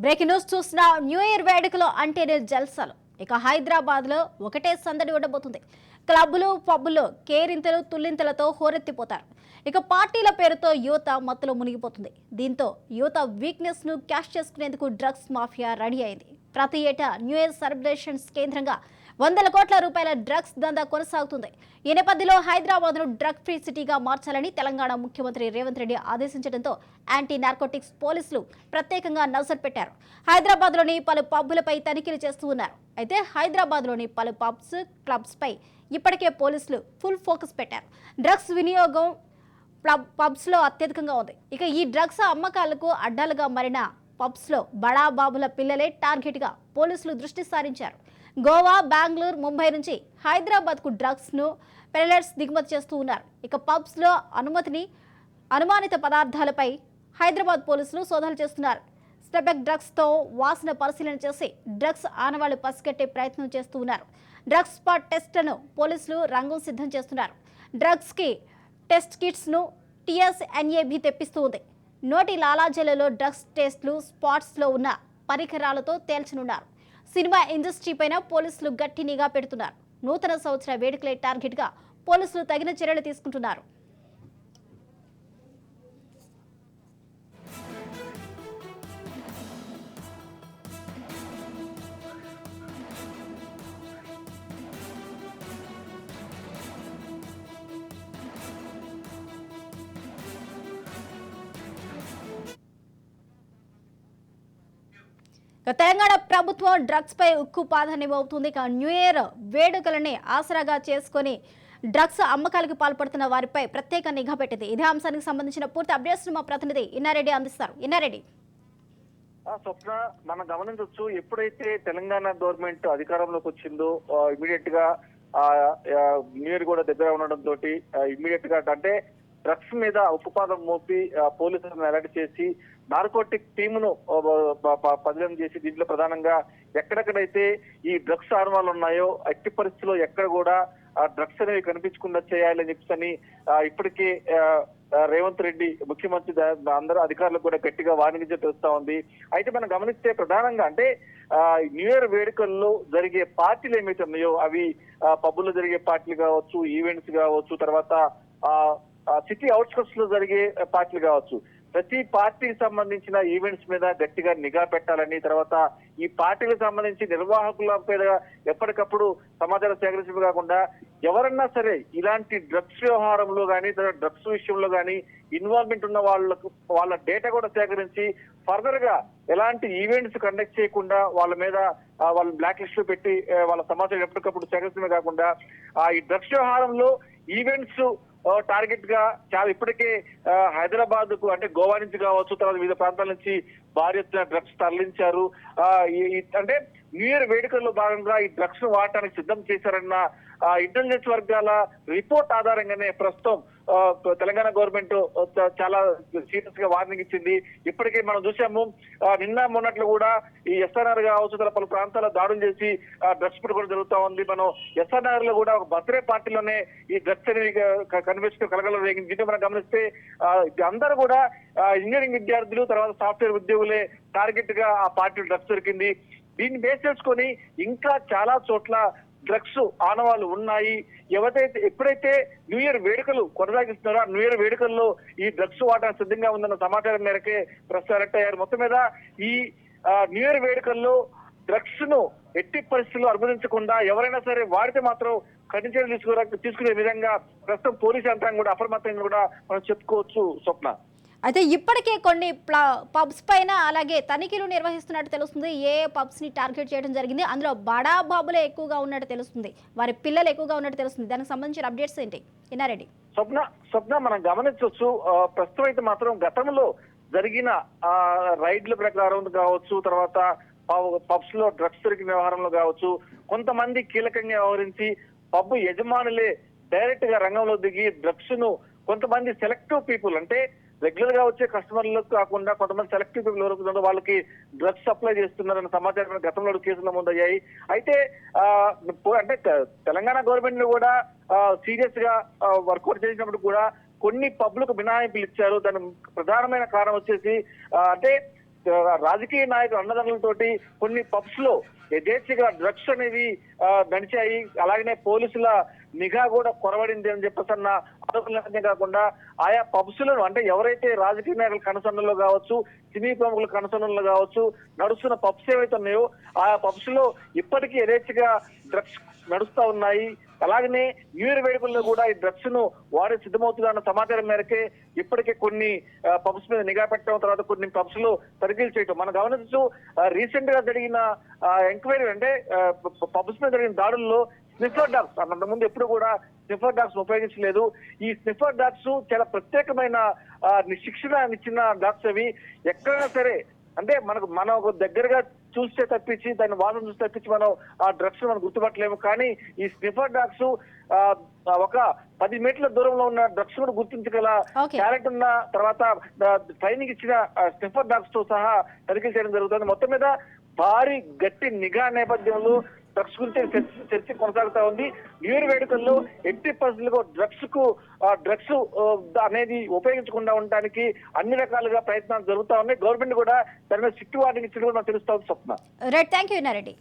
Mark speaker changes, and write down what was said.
Speaker 1: Breaking news చూసిన new year వేడుకలో అంటేనే జల్సాలు. ఇక హైదరాబాద్ లో ఒకటే సందడి ఉండబోతుంది. క్లబ్బులు పబ్బుల్లో కేరింతలు తుల్లింతలతో హోరెత్తిపోతారు. ఇక పార్టీల పేరుతో యువత మత్తులో మునిగిపోతుంది. దీంతో యువత వీక్నెస్ ను క్యాష్ చేసుకునేందుకు డ్రగ్స్ మాఫియా రెడీ అయింది. ప్రతి ఏటా న్యూ ఇయర్ సెలబ్రేషన్స్ కేంద్రంగా వందల కోట్ల రూపాయల డ్రగ్స్ దందా కొనసాగుతుంది. ఈ నేపథ్యంలో హైదరాబాద్ ను డ్రగ్ ఫ్రీ సిటీగా మార్చాలని తెలంగాణ ముఖ్యమంత్రి రేవంత్ రెడ్డి ఆదేశించడంతో యాంటీ నార్కోటిక్స్ పోలీసులు ప్రత్యేకంగా నజర్ పెట్టారు. హైదరాబాద్ లోని పలు పబ్బులపై తనిఖీలు చేస్తూ ఉన్నారు. అయితే హైదరాబాద్ లోని పలు పబ్స్ క్లబ్స్ పై ఇప్పటికే పోలీసులు ఫుల్ ఫోకస్ పెట్టారు. డ్రగ్స్ వినియోగం పబ్స్ లో అత్యధికంగా ఉంది. ఇక ఈ డ్రగ్స్ అమ్మకాలకు అడ్డాలుగా మారిన పబ్స్ లో బడా బాబుల పిల్లలే టార్గెట్ గా పోలీసులు దృష్టి సారించారు. గోవా, బెంగళూరు, ముంబై నుంచి హైదరాబాద్ కు డ్రగ్స్ ను పెల్లెట్స్ దిగుమతి చేస్తూ ఉన్నారు. ఇక పబ్స్ లో అనుమానిత పదార్థాలపై హైదరాబాద్ పోలీసులు శోధనలు చేస్తున్నారు. స్టెబెక్ డ్రగ్స్ తో వాసన పరిశీలన చేసి డ్రగ్స్ ఆనవాళ్లు పసిగట్టే ప్రయత్నం చేస్తూ ఉన్నారు. డ్రగ్స్ స్పాట్ టెస్ట్లను పోలీసులు రంగం సిద్ధం చేస్తున్నారు. డ్రగ్స్ కి టెస్ట్ కిట్స్ ను టీఎస్ఎన్ఏబి తెప్పిస్తూ ఉంది. నోటి లాలాజలలో డ్రగ్స్ టెస్ట్లు స్పాట్స్ లో ఉన్న పరికరాలతో తేల్చనున్నారు. సినిమా ఇండస్ట్రీ పైన పోలీసులు గట్టి నిఘా పెడుతున్నారు. నూతన సంవత్సర వేడుకలే టార్గెట్ గా పోలీసులు తగిన చర్యలు తీసుకుంటున్నారు. తెలంగాణ ప్రభుత్వం డ్రగ్స్ పై ఉక్కు ప్రాధాన్యం అవుతుంది. న్యూ ఇయర్ వేడుకలని ఆసరాగా చేసుకుని డ్రగ్స్ అమ్మకాలకు పాల్పడుతున్న వారిపై ప్రత్యేక నిఘా పెట్టింది. ఇదే అంశానికి సంబంధించిన పూర్తి అప్డేట్స్ మా ప్రతినిధి ఇన్నారెడ్డి అందిస్తారు. ఇన్నారెడ్డి,
Speaker 2: స్వప్న, మనం గమనించవచ్చు, ఎప్పుడైతే తెలంగాణ గవర్నమెంట్ అధికారంలోకి వచ్చిందో ఇమీడియట్ గా న్యూ ఇయర్ కూడా దగ్గర ఉండడంతో ఇమీడియట్ గా అంటే డ్రగ్స్ మీద ఉక్కుపాదం మోపి పోలీసులను అలర్ట్ చేసి నార్కోటిక్ టీమును పదిలం చేసి దీంట్లో ప్రధానంగా ఎక్కడెక్కడైతే ఈ డ్రగ్స్ ఆనవాళ్ళు ఉన్నాయో ఎట్టి పరిస్థితుల్లో ఎక్కడ కూడా డ్రగ్స్ అనేవి కనిపించకుండా చేయాలని చెప్పని ఇప్పటికే రేవంత్ రెడ్డి ముఖ్యమంత్రి అందరూ అధికారులకు కూడా గట్టిగా వార్నింగ్ తెలుస్తా ఉంది. అయితే మనం గమనిస్తే ప్రధానంగా అంటే న్యూ ఇయర్ వేడుకల్లో జరిగే పార్టీలు ఏమైతే ఉన్నాయో అవి పబ్బుల్లో జరిగే పార్టీలు కావచ్చు, ఈవెంట్స్ కావచ్చు, తర్వాత సిటీ అవుట్స్కట్స్ లో జరిగే పార్టీలు కావచ్చు, ప్రతి పార్టీకి సంబంధించిన ఈవెంట్స్ మీద గట్టిగా నిఘా పెట్టాలని, తర్వాత ఈ పార్టీలకు సంబంధించి నిర్వాహకుల మీద ఎప్పటికప్పుడు సమాచారం సేకరించడం కాకుండా ఎవరన్నా సరే ఇలాంటి డ్రగ్స్ వ్యవహారంలో కానీ డ్రగ్స్ విషయంలో కానీ ఇన్వాల్వ్మెంట్ ఉన్న వాళ్ళ డేటా కూడా సేకరించి ఫర్దర్ గా ఎలాంటి ఈవెంట్స్ కండక్ట్ చేయకుండా వాళ్ళ మీద వాళ్ళ బ్లాక్ లిస్ట్ లో పెట్టి వాళ్ళ సమాచారం ఎప్పటికప్పుడు సేకరించడమే కాకుండా ఈ డ్రగ్స్ వ్యవహారంలో ఈవెంట్స్ టార్గెట్ గా చాలా ఇప్పటికే హైదరాబాద్ కు అంటే గోవా నుంచి కావచ్చు, తర్వాత వివిధ ప్రాంతాల నుంచి భారీ ఎత్తున డ్రగ్స్ తరలించారు. అంటే న్యూ ఇయర్ వేడుకల్లో భాగంగా ఈ డ్రగ్స్ వాడటానికి సిద్ధం చేశారన్న ఇంటెలిజెన్స్ వర్గాల రిపోర్ట్ ఆధారంగానే ప్రస్తుతం తెలంగాణ గవర్నమెంట్ చాలా సీరియస్ గా వార్నింగ్ ఇచ్చింది. ఇప్పటికే మనం చూసాము, నిన్న మొన్నట్లు కూడా ఈ ఎస్ఆర్ఆర్ కావచ్చు, పలు ప్రాంతాల దాడులు చేసి డ్రగ్స్ కూడా జరుగుతా ఉంది. మనం ఎస్ఆర్ఆర్ లో కూడా ఒక బర్త్డే పార్టీలోనే ఈ డ్రగ్స్ అనేవి కనిపిస్తూ కలగల రేగింది. దీంట్లో మనం గమనిస్తే అందరూ కూడా ఇంజనీరింగ్ విద్యార్థులు, తర్వాత సాఫ్ట్వేర్ ఉద్యోగులే టార్గెట్ గా ఆ పార్టీ డ్రగ్స్ దొరికింది. దీన్ని బేస్ చేసుకొని ఇంకా చాలా చోట్ల డ్రగ్స్ ఆనవాళ్ళు ఉన్నాయి. ఎప్పుడైతే న్యూ ఇయర్ వేడుకలు కొనసాగిస్తున్నారో ఆ న్యూ ఇయర్ వేడుకల్లో ఈ డ్రగ్స్ వాడడానికి సిద్ధంగా ఉందన్న సమాచారం మేరకే ప్రస్తుతం అరెస్ట్ అయ్యారు. మొత్తం మీద ఈ న్యూ ఇయర్ వేడుకల్లో డ్రగ్స్ ను ఎట్టి పరిస్థితుల్లో అనుమతించకుండా ఎవరైనా సరే వాడితే మాత్రం కఠిన చర్యలు తీసుకునే విధంగా ప్రస్తుతం పోలీసు యంత్రాంగం కూడా అప్రమత్తంగా కూడా మనం చెప్పుకోవచ్చు. స్వప్న,
Speaker 1: అయితే ఇప్పటికే కొన్ని పబ్స్ పైన అలాగే తనిఖీలు నిర్వహిస్తున్నట్టు తెలుస్తుంది. ఏ పబ్స్ ని టార్గెట్ చేయడం జరిగింది, అందులో బడా బాబులే ఎక్కువగా ఉన్నట్టు తెలుస్తుంది, వారి పిల్లలు ఎక్కువగా ఉన్నట్టు తెలుస్తుంది. దానికి సంబంధించిన అప్డేట్స్ ఏంటి ఇన్నారెడ్డి?
Speaker 2: స్వప్న మనం గమనించవచ్చు, ప్రస్తుతం అయితే మాత్రం గతంలో జరిగిన రైడ్ల ప్రకారం కావచ్చు, తర్వాత పబ్స్ లో డ్రగ్స్ దొరికిన వ్యవహారంలో కావచ్చు, కొంతమంది కీలకంగా వ్యవహరించి పబ్ యజమానులే డైరెక్ట్ గా రంగంలో దిగి డ్రగ్స్ ను కొంతమంది సెలెక్టివ్ పీపుల్ అంటే రెగ్యులర్ గా వచ్చే కస్టమర్లకు కాకుండా కొంతమంది సెలెక్టివ్ పీపుల్ ఎవరు వాళ్ళకి డ్రగ్స్ సప్లై చేస్తున్నారన్న సమాచారం గతంలో కేసులు నమోదయ్యాయి. అయితే అంటే తెలంగాణ గవర్నమెంట్ ను కూడా సీరియస్ గా వర్కౌట్ చేసినప్పుడు కూడా కొన్ని పబ్లకు మినహాయింపులు ఇచ్చారు. దాని ప్రధానమైన కారణం వచ్చేసి అంటే రాజకీయ నాయకుల అన్నదండలతోటి కొన్ని పబ్స్ లో యథేచ్ఛగా డ్రగ్స్ అనేవి నడిచాయి. అలాగనే పోలీసుల నిఘా కూడా కొరవడింది అని చెప్పేసి అన్న ఆరోపణలనే కాకుండా ఆయా పబ్స్ లను అంటే ఎవరైతే రాజకీయ నాయకుల కనసన్నలో కావచ్చు, సినీ ప్రముఖుల కనసన్నలో కావచ్చు నడుస్తున్న పబ్స్ ఏవైతే ఉన్నాయో ఆయా పబ్స్ లో ఇప్పటికీ యథేచ్ఛగా డ్రగ్స్ నడుస్తా ఉన్నాయి. అలాగనే న్యూ ఇయర్ వేడుకల్లో కూడా ఈ డ్రగ్స్ ను వాడే సిద్ధమవుతుందన్న సమాచారం మేరకే ఇప్పటికే కొన్ని పబ్స్ మీద నిఘా పెట్టడం, తర్వాత కొన్ని పబ్స్ లో తనిఖీలు చేయటం మనం గమనించు. రీసెంట్ గా జరిగిన ఎంక్వైరీ అంటే పబ్స్ మీద జరిగిన దాడుల్లో స్నిఫర్ డాగ్స్ అంతకుముందు ఎప్పుడు కూడా స్నిఫర్ డాగ్స్ ఉపయోగించలేదు. ఈ స్నిఫర్ డాగ్స్ చాలా ప్రత్యేకమైన శిక్షణ ఇచ్చిన డాగ్స్ అవి. ఎక్కడైనా సరే అంటే మనకు దగ్గరగా చూస్తే తప్పించి దాన్ని వాసన చూసి తప్పించి మనం ఆ డ్రగ్స్ మనం గుర్తుపట్టలేము. కానీ ఈ స్నిఫర్ డాగ్స్ ఒక 10 మీటర్ల దూరంలో ఉన్న డ్రగ్స్ కూడా గుర్తించగల టాలెంట్ ఉన్న తర్వాత ట్రైనింగ్ ఇచ్చిన స్నిఫర్ డాగ్స్ తో సహా తనిఖీలు చేయడం జరుగుతుంది. మొత్తం మీద భారీ గట్టి నిఘా నేపథ్యంలో డ్రగ్స్ గురించి చర్చ కొనసాగుతా ఉంది. న్యూ ఇయర్ వేడుకల్లో ఎట్టి పరిస్థితుల్లో డ్రగ్స్ అనేది ఉపయోగించకుండా ఉండడానికి అన్ని రకాలుగా ప్రయత్నాలు జరుగుతా ఉన్నాయి. గవర్నమెంట్ కూడా దాని మీద స్ట్రిక్ట్ వార్నింగ్ ఇచ్చి కూడా తెలుస్తా ఉంది. Swapna.
Speaker 1: Right, thank you Nareddy.